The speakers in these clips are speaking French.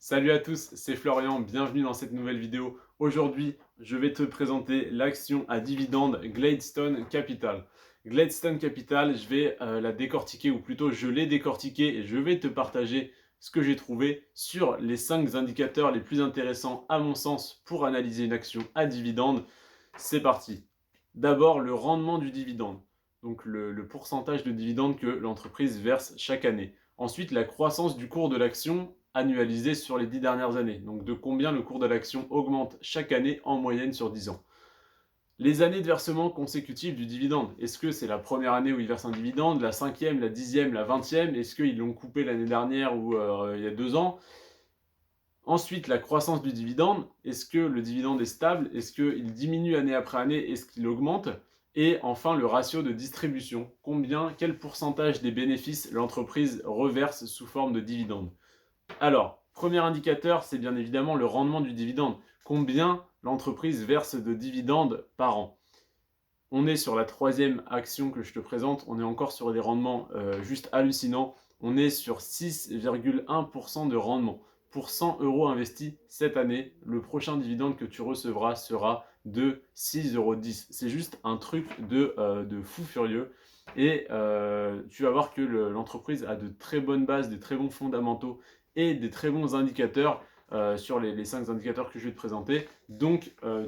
Salut à tous, c'est Florian, bienvenue dans cette nouvelle vidéo. Aujourd'hui, je vais te présenter l'action à dividende Gladstone Capital. Gladstone Capital, je vais la décortiquer, ou plutôt je l'ai décortiquée et je vais te partager ce que j'ai trouvé sur les 5 indicateurs les plus intéressants à mon sens pour analyser une action à dividende. C'est parti. D'abord, le rendement du dividende, donc le pourcentage de dividende que l'entreprise verse chaque année. Ensuite, la croissance du cours de l'action annualisé sur les 10 dernières années. Donc de combien le cours de l'action augmente chaque année en moyenne sur 10 ans. Les années de versement consécutifs du dividende. Est-ce que c'est la première année où ils versent un dividende, la 5e, la 10e, la 20e? Est-ce qu'ils l'ont coupé l'année dernière ou il y a 2 ans? Ensuite, la croissance du dividende. Est-ce que le dividende est stable? Est-ce qu'il diminue année après année? Est-ce qu'il augmente? Et enfin, le ratio de distribution. Quel pourcentage des bénéfices l'entreprise reverse sous forme de dividende? Alors, premier indicateur, c'est bien évidemment le rendement du dividende. Combien l'entreprise verse de dividendes par an? On est sur la troisième action que je te présente. On est encore sur des rendements juste hallucinants. On est sur 6,1% de rendement. Pour 100 euros investis cette année, le prochain dividende que tu recevras sera de 6,10 euros. C'est juste un truc de fou furieux. Et tu vas voir que l'entreprise a de très bonnes bases, des très bons fondamentaux et des très bons indicateurs sur les 5 indicateurs que je vais te présenter. Donc, je ne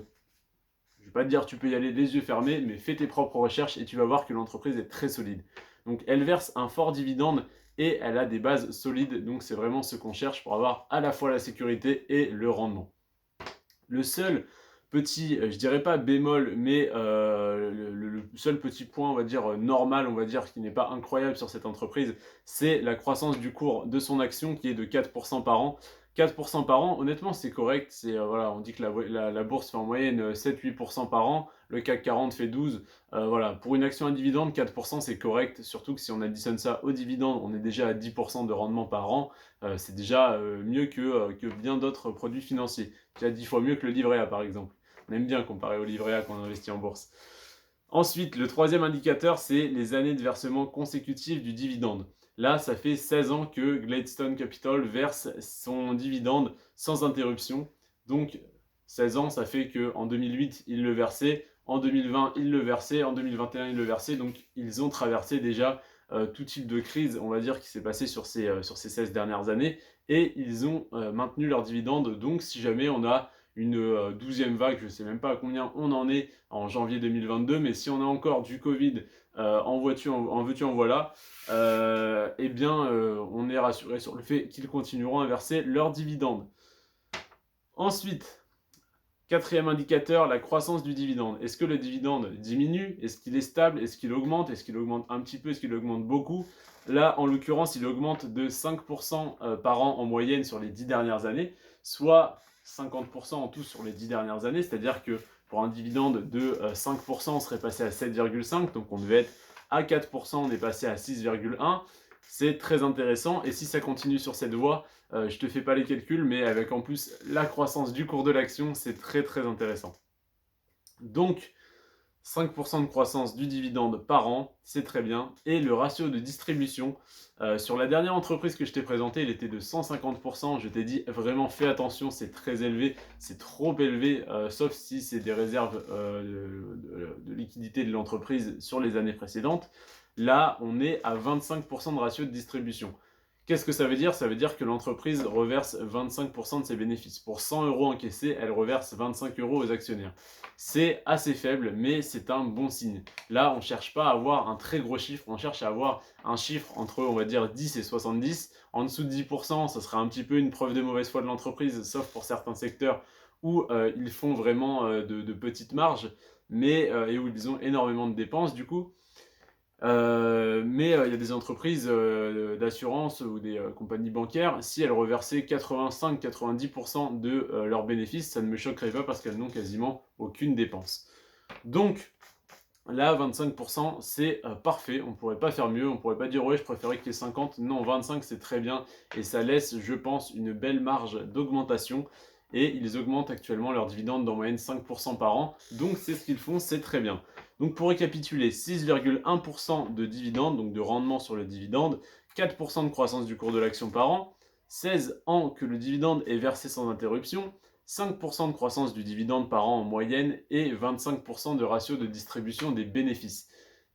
vais pas te dire tu peux y aller les yeux fermés, mais fais tes propres recherches et tu vas voir que l'entreprise est très solide. Donc elle verse un fort dividende et elle a des bases solides, donc c'est vraiment ce qu'on cherche pour avoir à la fois la sécurité et le rendement. Le seul petit, je dirais pas bémol, mais le seul petit point, on va dire normal, on va dire, qui n'est pas incroyable sur cette entreprise, c'est la croissance du cours de son action qui est de 4% par an. 4% par an, honnêtement, c'est correct. Voilà, on dit que la bourse fait en moyenne 7-8% par an, le CAC 40 fait 12. Voilà, pour une action à dividende, 4% c'est correct, surtout que si on additionne ça au dividende, on est déjà à 10% de rendement par an. C'est déjà mieux que bien d'autres produits financiers. Déjà 10 fois mieux que le livret A par exemple. On aime bien comparer au livret A quand on investit en bourse. Ensuite, le troisième indicateur, c'est les années de versement consécutifs du dividende. Là, ça fait 16 ans que Gladstone Capital verse son dividende sans interruption. Donc, 16 ans, ça fait qu'en 2008, il le versait, en 2020, il le versait, en 2021, il le versait. Donc, ils ont traversé déjà tout type de crise, on va dire, qui s'est passé sur ces 16 dernières années. Et ils ont maintenu leur dividende. Donc, si jamais on a une 12e vague, je ne sais même pas à combien on en est en janvier 2022, mais si on a encore du Covid en veux-tu, en voilà, eh bien on est rassuré sur le fait qu'ils continueront à verser leurs dividendes. Ensuite, quatrième indicateur, la croissance du dividende. Est-ce que le dividende diminue? Est-ce qu'il est stable? Est-ce qu'il augmente? Est-ce qu'il augmente un petit peu? Est-ce qu'il augmente beaucoup? Là, en l'occurrence, il augmente de 5% par an en moyenne sur les 10 dernières années, soit 50% en tout sur les 10 dernières années, c'est-à-dire que pour un dividende de 5%, on serait passé à 7,5, donc on devait être à 4%, on est passé à 6,1. C'est très intéressant, et si ça continue sur cette voie, je te fais pas les calculs, mais avec en plus la croissance du cours de l'action, c'est très très intéressant. Donc, 5% de croissance du dividende par an, c'est très bien. Et le ratio de distribution, sur la dernière entreprise que je t'ai présentée, il était de 150%. Je t'ai dit vraiment fais attention, c'est très élevé, c'est trop élevé, sauf si c'est des réserves de liquidité de l'entreprise sur les années précédentes. Là, on est à 25% de ratio de distribution. Qu'est-ce que ça veut dire? Ça veut dire que l'entreprise reverse 25% de ses bénéfices. Pour 100 euros encaissés, elle reverse 25 euros aux actionnaires. C'est assez faible, mais c'est un bon signe. Là, on ne cherche pas à avoir un très gros chiffre, on cherche à avoir un chiffre entre, on va dire, 10 et 70. En dessous de 10%, ça serait un petit peu une preuve de mauvaise foi de l'entreprise, sauf pour certains secteurs où ils font vraiment de petites marges, et où ils ont énormément de dépenses, du coup. Mais il y a des entreprises d'assurance ou des compagnies bancaires, si elles reversaient 85-90% de leurs bénéfices, ça ne me choquerait pas parce qu'elles n'ont quasiment aucune dépense. Donc là, 25%, c'est parfait, on ne pourrait pas faire mieux, on ne pourrait pas dire ouais, je préférais qu'il y ait 50, non, 25 c'est très bien, et ça laisse, je pense, une belle marge d'augmentation, et ils augmentent actuellement leurs dividendes d'en moyenne 5% par an, donc c'est ce qu'ils font, c'est très bien. Donc pour récapituler, 6,1% de dividendes, donc de rendement sur le dividende, 4% de croissance du cours de l'action par an, 16 ans que le dividende est versé sans interruption, 5% de croissance du dividende par an en moyenne et 25% de ratio de distribution des bénéfices.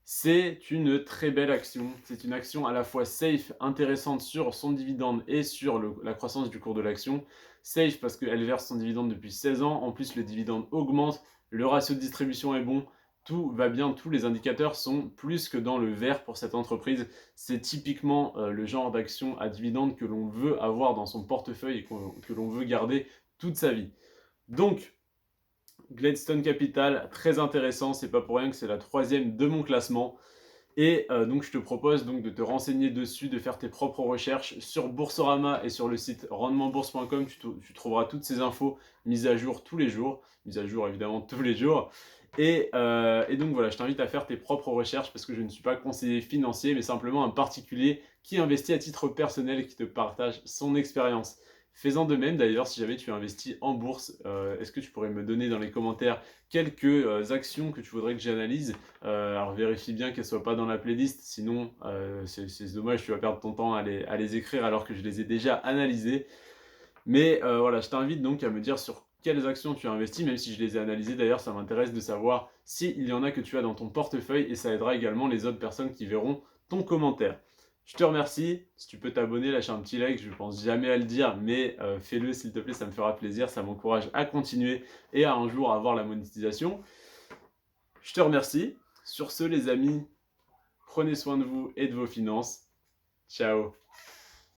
C'est une très belle action. C'est une action à la fois safe, intéressante sur son dividende et sur la croissance du cours de l'action. Safe parce qu'elle verse son dividende depuis 16 ans. En plus, le dividende augmente. Le ratio de distribution est bon. Tout va bien. Tous les indicateurs sont plus que dans le vert pour cette entreprise. C'est typiquement le genre d'action à dividende que l'on veut avoir dans son portefeuille et que l'on veut garder toute sa vie. Donc, Gladstone Capital, très intéressant, c'est pas pour rien que c'est la 3e de mon classement. Et donc je te propose donc de te renseigner dessus, de faire tes propres recherches sur Boursorama et sur le site rendementbourse.com. Tu trouveras toutes ces infos mises à jour tous les jours, mises à jour évidemment tous les jours. Et donc voilà, je t'invite à faire tes propres recherches parce que je ne suis pas conseiller financier, mais simplement un particulier qui investit à titre personnel et qui te partage son expérience. Fais-en de même d'ailleurs si jamais tu investis en bourse. Est-ce que tu pourrais me donner dans les commentaires quelques actions que tu voudrais que j'analyse? Alors vérifie bien qu'elles ne soient pas dans la playlist, sinon c'est dommage, tu vas perdre ton temps à les écrire alors que je les ai déjà analysées. Mais voilà, je t'invite donc à me dire sur quelles actions tu as investi, même si je les ai analysées. D'ailleurs, ça m'intéresse de savoir s'il y en a que tu as dans ton portefeuille et ça aidera également les autres personnes qui verront ton commentaire. Je te remercie. Si tu peux t'abonner, lâcher un petit like, je ne pense jamais à le dire, mais fais-le s'il te plaît, ça me fera plaisir, ça m'encourage à continuer et à un jour avoir la monétisation. Je te remercie. Sur ce, les amis, prenez soin de vous et de vos finances. Ciao.